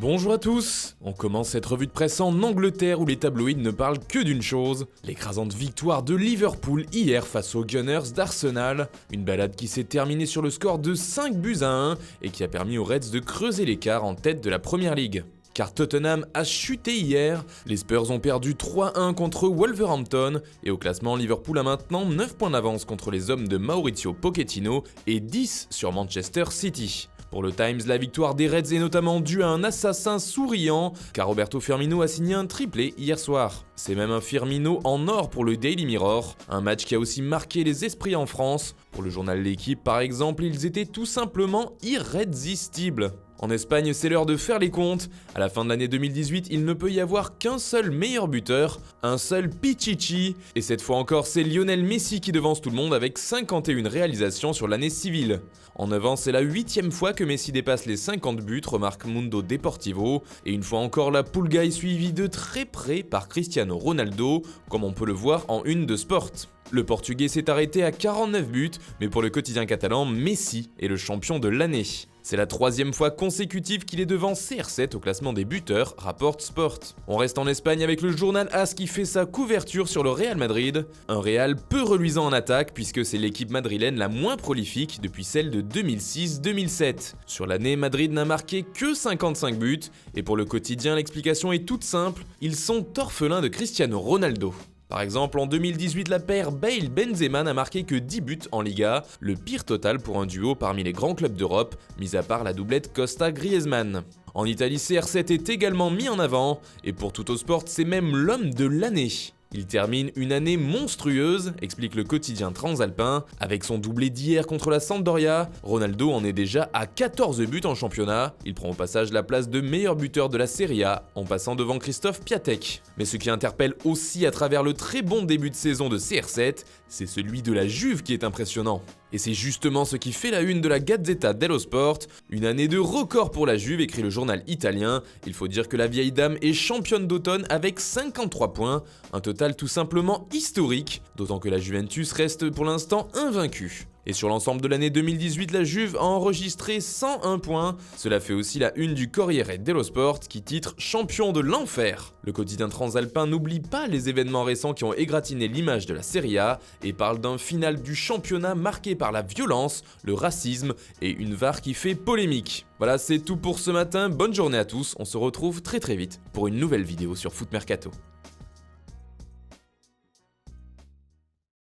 Bonjour à tous. On commence cette revue de presse en Angleterre où les tabloïds ne parlent que d'une chose, l'écrasante victoire de Liverpool hier face aux Gunners d'Arsenal, une balade qui s'est terminée sur le score de 5-1 et qui a permis aux Reds de creuser l'écart en tête de la Premier League. Car Tottenham a chuté hier, les Spurs ont perdu 3-1 contre Wolverhampton et au classement Liverpool a maintenant 9 points d'avance contre les hommes de Mauricio Pochettino et 10 sur Manchester City. Pour le Times, la victoire des Reds est notamment due à un assassin souriant, car Roberto Firmino a signé un triplé hier soir. C'est même un Firmino en or pour le Daily Mirror, un match qui a aussi marqué les esprits en France. Pour le journal L'Équipe par exemple, ils étaient tout simplement irrésistibles. En Espagne, c'est l'heure de faire les comptes. À la fin de l'année 2018, il ne peut y avoir qu'un seul meilleur buteur, un seul Pichichi. Et cette fois encore, c'est Lionel Messi qui devance tout le monde avec 51 réalisations sur l'année civile. En 9 ans, c'est la 8e fois que Messi dépasse les 50 buts, remarque Mundo Deportivo. Et une fois encore, la Pulga est suivie de très près par Cristiano Ronaldo, comme on peut le voir en une de Sport. Le Portugais s'est arrêté à 49 buts, mais pour le quotidien catalan, Messi est le champion de l'année. C'est la 3e fois consécutive qu'il est devant CR7 au classement des buteurs, rapporte Sport. On reste en Espagne avec le journal AS qui fait sa couverture sur le Real Madrid. Un Real peu reluisant en attaque puisque c'est l'équipe madrilène la moins prolifique depuis celle de 2006-2007. Sur l'année, Madrid n'a marqué que 55 buts et pour le quotidien, l'explication est toute simple, ils sont orphelins de Cristiano Ronaldo. Par exemple, en 2018, la paire Bale-Benzema n'a marqué que 10 buts en Liga, le pire total pour un duo parmi les grands clubs d'Europe, mis à part la doublette Costa-Griezmann. En Italie, CR7 est également mis en avant, et pour Tuttosport, c'est même l'homme de l'année. Il termine une année monstrueuse, explique le quotidien transalpin. Avec son doublé d'hier contre la Sampdoria, Ronaldo en est déjà à 14 buts en championnat. Il prend au passage la place de meilleur buteur de la Serie A, en passant devant Christophe Piatek. Mais ce qui interpelle aussi à travers le très bon début de saison de CR7, c'est celui de la Juve qui est impressionnant. Et c'est justement ce qui fait la une de la Gazzetta dello Sport. Une année de record pour la Juve, écrit le journal italien. Il faut dire que la vieille dame est championne d'automne avec 53 points, un total tout simplement historique, d'autant que la Juventus reste pour l'instant invaincue. Et sur l'ensemble de l'année 2018, la Juve a enregistré 101 points. Cela fait aussi la une du Corriere dello Sport qui titre « Champion de l'enfer ». Le quotidien transalpin n'oublie pas les événements récents qui ont égratigné l'image de la Serie A et parle d'un final du championnat marqué par la violence, le racisme et une VAR qui fait polémique. Voilà, c'est tout pour ce matin. Bonne journée à tous. On se retrouve très vite pour une nouvelle vidéo sur Foot Mercato.